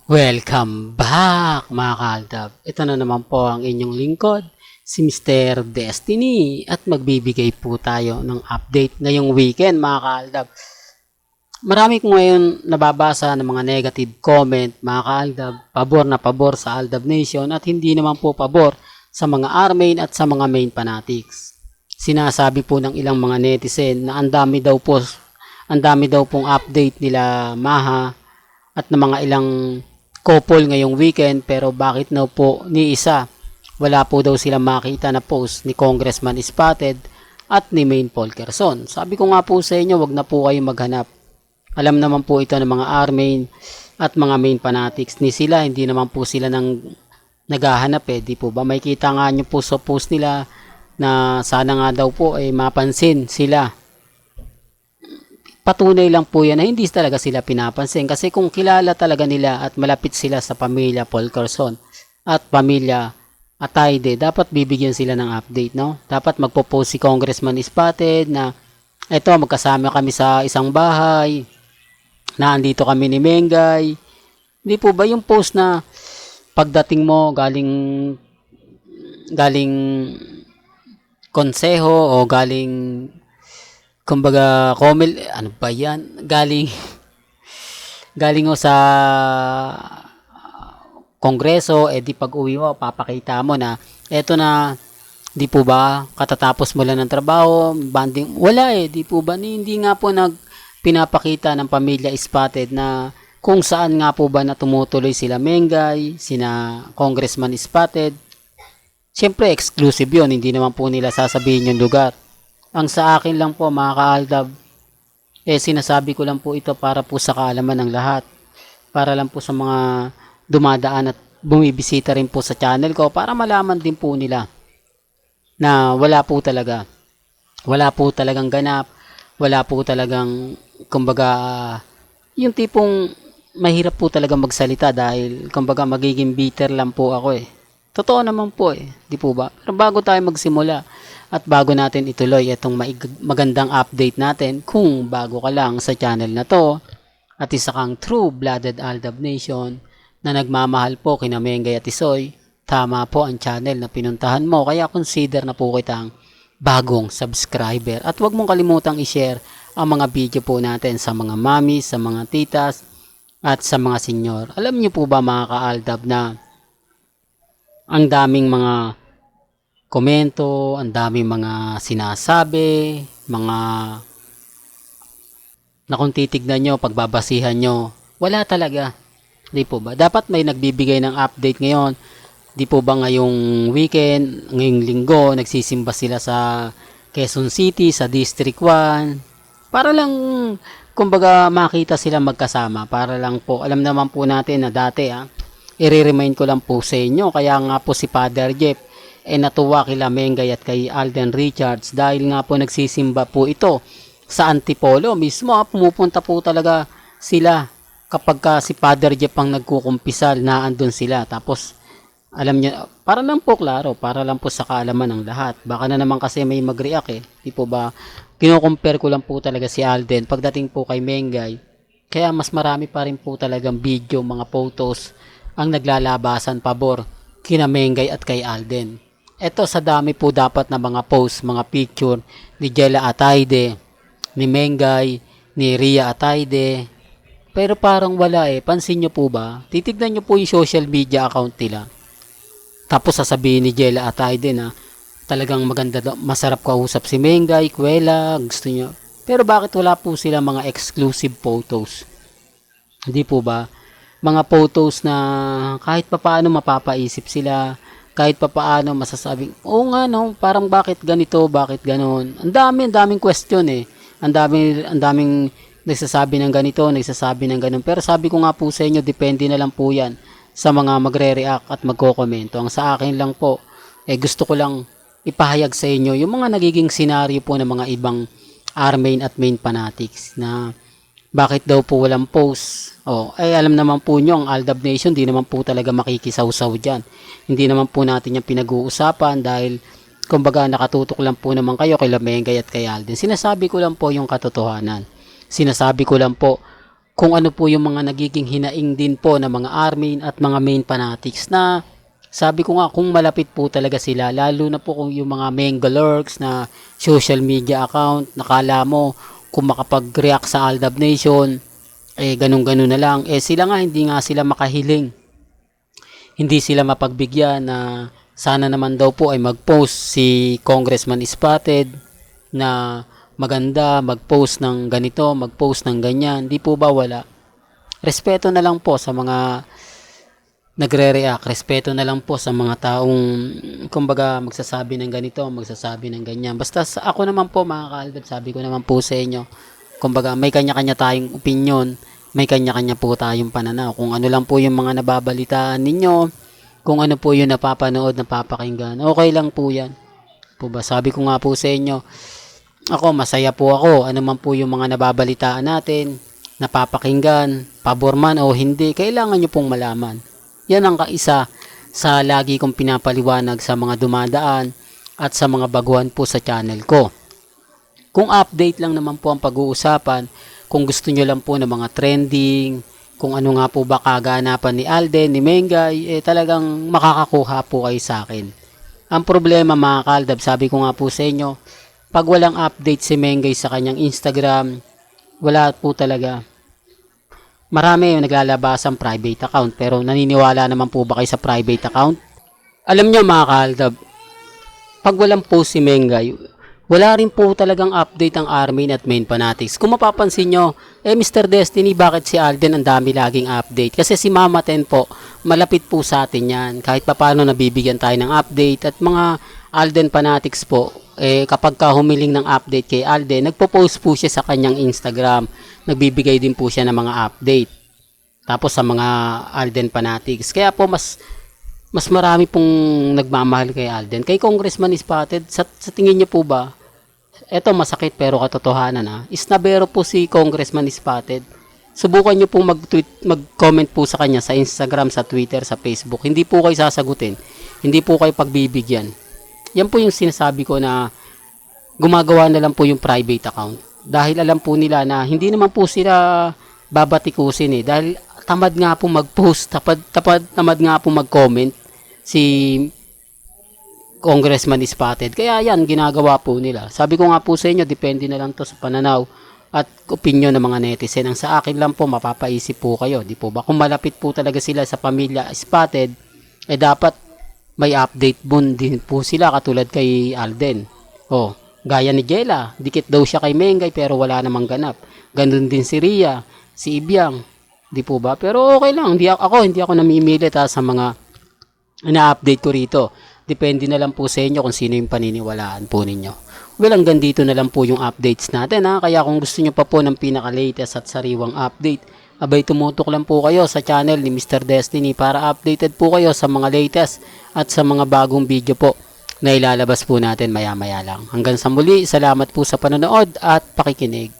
Welcome back mga kaaldab. Ito na naman po ang inyong lingkod, si Mr. Destiny at magbibigay po tayo ng update ngayong weekend mga kaaldab. Marami ko ngayon nababasa ng mga negative comment mga kaaldab, pabor na pabor sa Aldab Nation at hindi naman po pabor sa mga R-Main at sa mga main fanatics. Sinasabi po ng ilang mga netizen na ang dami daw pong update nila Maha at ng mga ilang couple ngayong weekend, pero bakit na po ni isa wala po daw sila makita na post ni Congressman Spotted at ni Main Polkerson. Sabi ko nga po sa inyo, wag na po kayo maghanap. Alam naman po ito ng mga R-Main at mga main fanatics ni sila, hindi naman po sila naghahanap di po ba? May kita nga nyo po sa post nila na sana nga daw po mapansin sila. Patunay lang po yan na hindi talaga sila pinapansin, kasi kung kilala talaga nila at malapit sila sa pamilya Polkerson at pamilya Atayde, dapat bibigyan sila ng update, no? Dapat magpo-post si Congressman Spotted na eto, magkasama kami sa isang bahay, na andito kami ni Mengay. Hindi po ba yung post na pagdating mo galing konseho o galing kumbaga ano ba yan, galing mo sa kongreso, di pag uwi mo papakita mo na eto na, di po ba katatapos mo lang ng trabaho, banding, wala di po ba, hindi nga po pinapakita ng pamilya Spotted na kung saan nga po ba na tumutuloy sila Mengay, sina Congressman Spotted. Siyempre exclusive yun, hindi naman po nila sasabihin yung lugar. Ang sa akin lang po mga kaaldab, sinasabi ko lang po ito para po sa kaalaman ng lahat. Para lang po sa mga dumadaan at bumibisita rin po sa channel ko, para malaman din po nila na wala po talagang ganap, wala po talagang kumbaga yung tipong mahirap po talaga magsalita dahil kumbaga magiging bitter lang po ako Totoo naman po di po ba? Pero bago tayo magsimula at bago natin ituloy itong magandang update natin, kung bago ka lang sa channel na to at isa kang true-blooded Aldab Nation na nagmamahal po kina Mengay at Isoy, tama po ang channel na pinuntahan mo, kaya consider na po kitang bagong subscriber. At huwag mong kalimutang i-share ang mga video po natin sa mga mami, sa mga titas at sa mga senyor. Alam niyo po ba mga ka-Aldab na ang daming mga komento, ang daming mga sinasabi, mga na kung titignan nyo, pagbabasihan nyo, wala talaga. Di po ba? Dapat may nagbibigay ng update ngayon. Di po ba ngayong weekend, ngayong linggo, nagsisimba sila sa Quezon City, sa District 1, para lang, kumbaga, makita sila magkasama. Para lang po, alam naman po natin na dati, i-remind ko lang po sa inyo, kaya nga po si Father Jeff, natuwa kila Mengay at kay Alden Richards dahil nga po nagsisimba po ito sa Antipolo mismo. Pumupunta po talaga sila kapag si Father Jeff ang nagkukumpisal, na andun sila. Tapos alam niyo, para lang po klaro, para lang po sa kaalaman ng lahat, baka na naman kasi may mag-react di po ba? Kino-compare ko lang po talaga si Alden pagdating po kay Mengay, kaya mas marami pa rin po talagang video, mga photos ang naglalabasan pabor kina Mengay at kay Alden. Ito sa dami po dapat na mga post, mga picture ni Jella Atayde, ni Mengay, ni Ria Atayde. Pero parang wala Pansin nyo po ba? Titignan nyo po yung social media account nila. Tapos sasabihin ni Jella Atayde na talagang maganda, masarap kausap si Mengay, kwela, gusto nyo. Pero bakit wala po sila mga exclusive photos? Hindi po ba? Mga photos na kahit papaano mapapaisip sila, kahit papaano masasabing, oo nga no, parang bakit ganito, bakit ganon. Ang daming question Ang daming nagsasabi ng ganito, nagsasabi ng ganon. Pero sabi ko nga po sa inyo, depende na lang po yan sa mga magre-react at magko-komento. Ang sa akin lang po, gusto ko lang ipahayag sa inyo yung mga nagiging senaryo po ng mga ibang R-Main at main fanatics na bakit daw po walang post. Alam naman po nyo, ang Aldab Nation, di naman po talaga makikisaw-saw dyan. Hindi naman po natin yung pinag-uusapan dahil kumbaga nakatutok lang po naman kayo kay Mengay at kay Alden. Sinasabi ko lang po yung katotohanan. Sinasabi ko lang po kung ano po yung mga nagiging hinaing din po ng mga army at mga main fanatics na sabi ko nga kung malapit po talaga sila, lalo na po kung yung mga Mengalurks na social media account, nakala mo kung makapag-react sa Aldab Nation, ganun-ganun na lang. Sila nga hindi nga sila makahiling. Hindi sila mapagbigyan na sana naman daw po ay mag-post si Congressman Spotted na maganda, mag-post ng ganito, mag-post ng ganyan. Di po ba wala? Respeto na lang po sa mga nagre-react, respeto na lang po sa mga taong kumbaga magsasabi ng ganito, magsasabi ng ganyan. Basta ako naman po mga ka-Aldab, sabi ko naman po sa inyo, kumbaga may kanya-kanya tayong opinion, may kanya-kanya po tayong pananaw. Kung ano lang po yung mga nababalitaan ninyo, kung ano po yung napapanood, napapakinggan, okay lang po yan. Po ba? Sabi ko nga po sa inyo, ako masaya po ako, ano man po yung mga nababalitaan natin, napapakinggan, pabor man o hindi, kailangan nyo pong malaman. Yan ang kaisa sa lagi kong pinapaliwanag sa mga dumadaan at sa mga baguhan po sa channel ko. Kung update lang naman po ang pag-uusapan, kung gusto nyo lang po ng mga trending, kung ano nga po ba kaganapan ni Alden, ni Mengay, talagang makakakuha po kayo sa akin. Ang problema mga ka-Aldab, sabi ko nga po sa inyo, pag walang update si Mengay sa kanyang Instagram, wala po talaga. Marami yung naglalabas ang private account, pero naniniwala naman po ba kayo sa private account? Alam nyo mga ka-Aldab, pag walang post si Mengay, wala rin po talagang update ang Armin at main fanatics. Kung mapapansin nyo, Mr. Destiny, bakit si Alden ang dami laging update? Kasi si Mama Ten po, malapit po sa atin yan. Kahit papano nabibigyan tayo ng update. At mga Alden fanatics po, kapag ka humiling ng update kay Alden, nagpo-post po siya sa kanyang Instagram. Nagbibigay din po siya ng mga update. Tapos sa mga Alden fanatics. Kaya po mas marami pong nagmamahal kay Alden. Kay Congressman Spotted, sa tingin niyo po ba, eto masakit pero katotohanan isnabero po si Congressman Spotted. Subukan niyo pong mag-comment po sa kanya sa Instagram, sa Twitter, sa Facebook. Hindi po kayo sasagutin. Hindi po kayo pagbibigyan. Yan po yung sinasabi ko na gumagawa na lang po yung private account. Dahil alam po nila na hindi naman po sila babatikusin dahil tamad nga po mag-post, tamad nga po mag-comment si Congressman Spotted. Kaya yan, ginagawa po nila. Sabi ko nga po sa inyo, depende na lang to sa pananaw at opinion ng mga netizen. Ang sa akin lang po, mapapaisip po kayo. Di po ba? Kung malapit po talaga sila sa pamilya Spotted, dapat may update din po sila katulad kay Alden. Gaya ni Jella, dikit daw siya kay Mengay pero wala namang ganap. Ganun din si Ria, si Ibiang. Di po ba? Pero okay lang, hindi ako namimilit sa mga ina-update ko rito. Depende na lang po sa inyo kung sino yung paniniwalaan po ninyo. Well, hanggang dito na lang po yung updates natin Kaya kung gusto nyo pa po ng pinaka-latest at sariwang update, abay tumutok lang po kayo sa channel ni Mr. Destiny para updated po kayo sa mga latest at sa mga bagong video po na ilalabas po natin maya-maya lang. Hanggang sa muli, salamat po sa panonood at pakikinig.